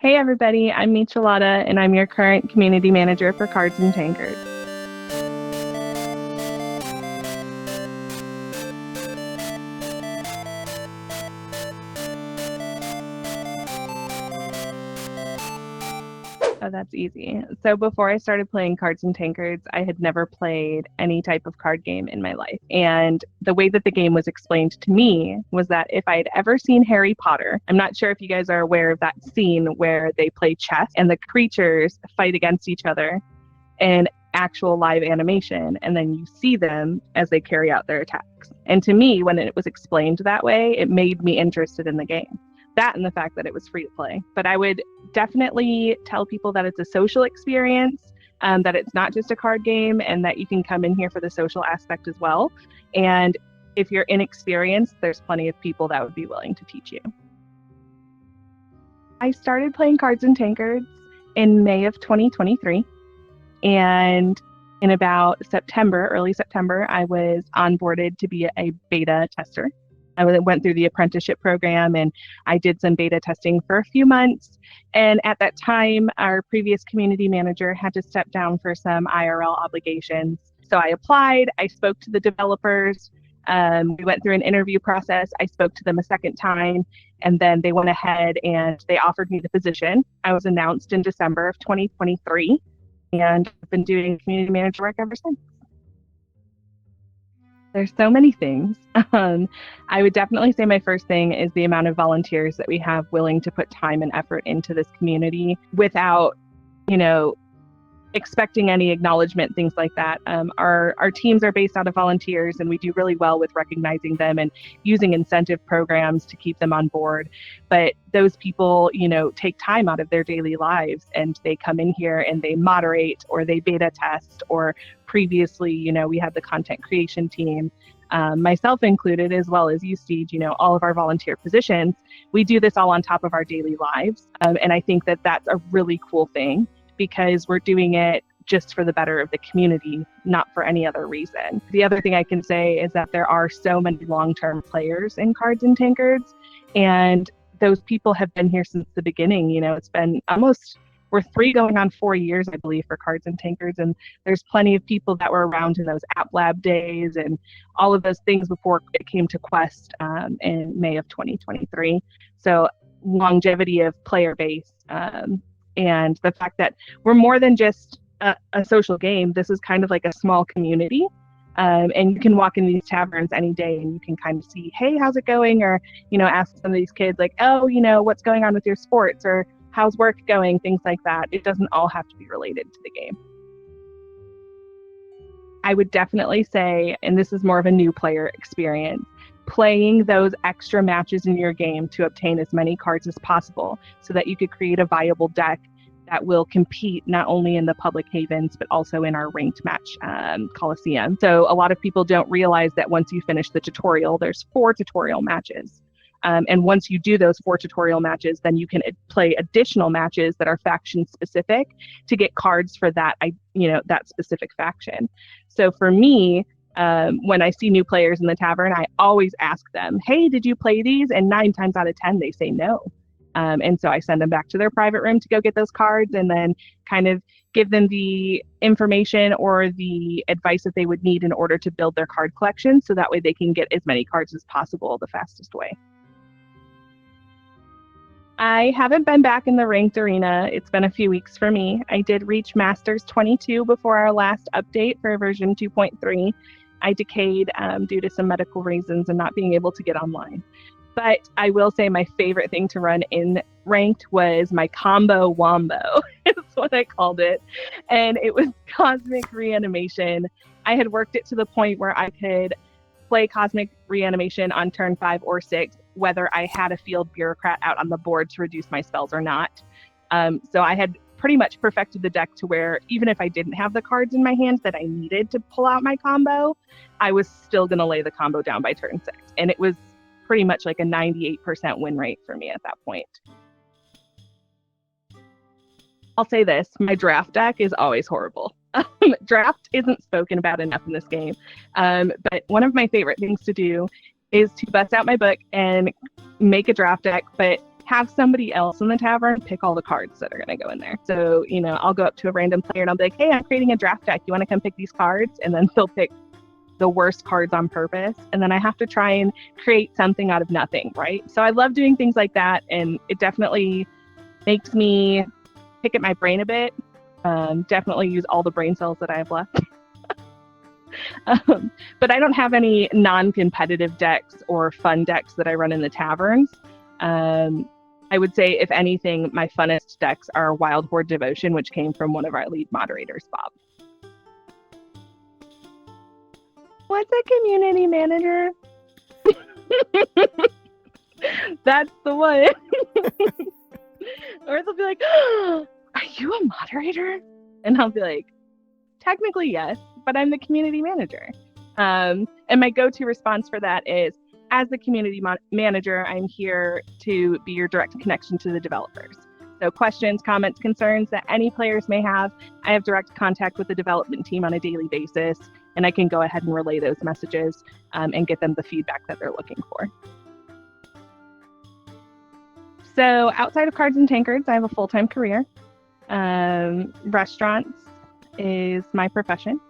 Hey everybody, I'm Micheladaa and I'm your current community manager for Cards Tankards. Oh, that's easy. So before I started playing Cards Tankards, I had never played any type of card game in my life. And the way that the game was explained to me was that if I had ever seen Harry Potter, I'm not sure if you guys are aware of that scene where they play chess and the creatures fight against each other in actual live animation, and then you see them as they carry out their attacks. And to me, when it was explained that way, it made me interested in the game. That and the fact that it was free to play. But I would definitely tell people that it's a social experience, that it's not just a card game, and that you can come in here for the social aspect as well. And if you're inexperienced, there's plenty of people that would be willing to teach you. I started playing Cards Tankards in May of 2023. And in about early September, I was onboarded to be a beta tester. I went through the apprenticeship program and I did some beta testing for a few months. And at that time, our previous community manager had to step down for some IRL obligations. So I applied, I spoke to the developers, we went through an interview process, I spoke to them a second time, and then they went ahead and they offered me the position. I was announced in December of 2023, and I've been doing community manager work ever since. There's so many things. I would definitely say my first thing is the amount of volunteers that we have willing to put time and effort into this community without, expecting any acknowledgement, things like that. Our teams are based out of volunteers, and we do really well with recognizing them and using incentive programs to keep them on board. But those people, take time out of their daily lives and they come in here and they moderate or they beta test, or previously, we had the content creation team, myself included, as well as Ustige, all of our volunteer positions. We do this all on top of our daily lives. And I think that that's a really cool thing, because we're doing it just for the better of the community, not for any other reason. The other thing I can say is that there are so many long-term players in Cards Tankards, and those people have been here since the beginning. It's been we're 3 going on 4 years, I believe, for Cards Tankards, and there's plenty of people that were around in those App Lab days and all of those things before it came to Quest in May of 2023. So longevity of player base, and the fact that we're more than just a social game. This is kind of like a small community. And you can walk in these taverns any day and you can kind of see, hey, how's it going? Or, ask some of these kids like, oh, what's going on with your sports? Or how's work going? Things like that. It doesn't all have to be related to the game. I would definitely say, and this is more of a new player experience, playing those extra matches in your game to obtain as many cards as possible so that you could create a viable deck that will compete not only in the public havens, but also in our ranked match Coliseum. So a lot of people don't realize that once you finish the tutorial, there's 4 tutorial matches. And once you do those 4 tutorial matches, then you can play additional matches that are faction specific to get cards for that, that specific faction. So for me, when I see new players in the tavern, I always ask them, hey, did you play these? And 9 times out of 10, they say no. And so I send them back to their private room to go get those cards, and then kind of give them the information or the advice that they would need in order to build their card collection, so that way they can get as many cards as possible the fastest way. I haven't been back in the ranked arena. It's been a few weeks for me. I did reach Masters 22 before our last update for version 2.3. I decayed due to some medical reasons and not being able to get online. But I will say my favorite thing to run in ranked was my combo wombo. It's what I called it. And it was Cosmic Reanimation. I had worked it to the point where I could play Cosmic Reanimation on turn 5 or 6, whether I had a field bureaucrat out on the board to reduce my spells or not. So I had pretty much perfected the deck to where even if I didn't have the cards in my hand that I needed to pull out my combo, I was still going to lay the combo down by turn 6. And it was pretty much like a 98% win rate for me at that point. I'll say this, my draft deck is always horrible. Draft isn't spoken about enough in this game. But one of my favorite things to do is to bust out my book and make a draft deck, but have somebody else in the tavern pick all the cards that are going to go in there. So, I'll go up to a random player and I'll be like, hey, I'm creating a draft deck. You want to come pick these cards? And then they'll pick the worst cards on purpose. And then I have to try and create something out of nothing, right? So I love doing things like that. And it definitely makes me pick at my brain a bit. Definitely use all the brain cells that I have left. But I don't have any non-competitive decks or fun decks that I run in the taverns. I would say, if anything, my funnest decks are Wild Horde Devotion, which came from one of our lead moderators, Bob. What's a community manager? That's the one. Or they'll be like, oh, are you a moderator? And I'll be like, technically yes, but I'm the community manager. And my go-to response for that is, as the community manager, I'm here to be your direct connection to the developers. So questions, comments, concerns that any players may have, I have direct contact with the development team on a daily basis, and I can go ahead and relay those messages and get them the feedback that they're looking for. So outside of Cards and Tankards, I have a full-time career. Restaurants is my profession.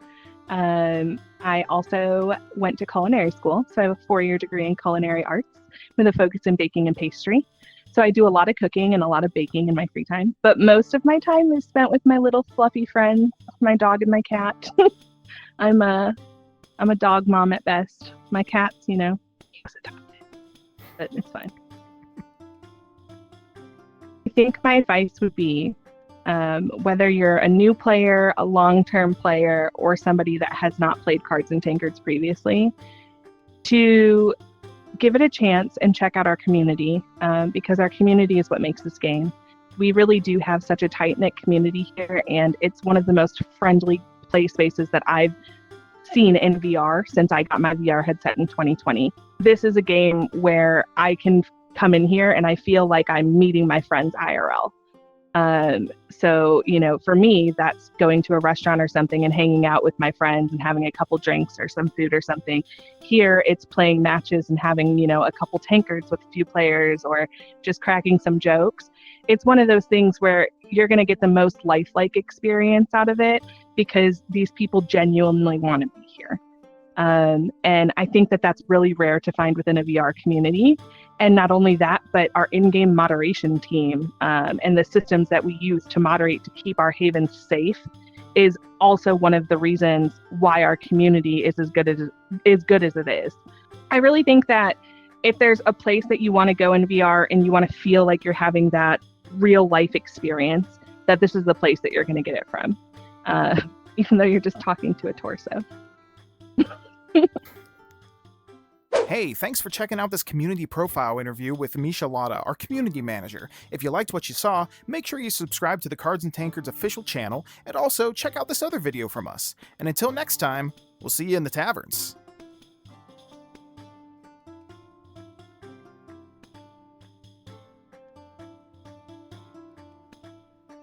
I also went to culinary school, so I have a 4-year degree in culinary arts with a focus in baking and pastry. So I do a lot of cooking and a lot of baking in my free time, but most of my time is spent with my little fluffy friends, my dog and my cat. I'm a dog mom at best. My cat's, he's adopted, but it's fine. I think my advice would be, whether you're a new player, a long-term player, or somebody that has not played Cards and Tankards previously, to give it a chance and check out our community, because our community is what makes this game. We really do have such a tight-knit community here, and it's one of the most friendly play spaces that I've seen in VR since I got my VR headset in 2020. This is a game where I can come in here and I feel like I'm meeting my friends IRL. So, for me, that's going to a restaurant or something and hanging out with my friends and having a couple drinks or some food or something. Here, it's playing matches and having, a couple tankards with a few players or just cracking some jokes. It's one of those things where you're going to get the most lifelike experience out of it because these people genuinely want to be here. And I think that that's really rare to find within a VR community. And not only that, but our in-game moderation team and the systems that we use to moderate to keep our havens safe is also one of the reasons why our community is as good as it is. I really think that if there's a place that you want to go in VR and you want to feel like you're having that real life experience, that this is the place that you're going to get it from, even though you're just talking to a torso. Hey, thanks for checking out this community profile interview with Micheladaa, our community manager. If you liked what you saw, make sure you subscribe to the Cards and Tankards official channel, and also check out this other video from us. And until next time, we'll see you in the taverns.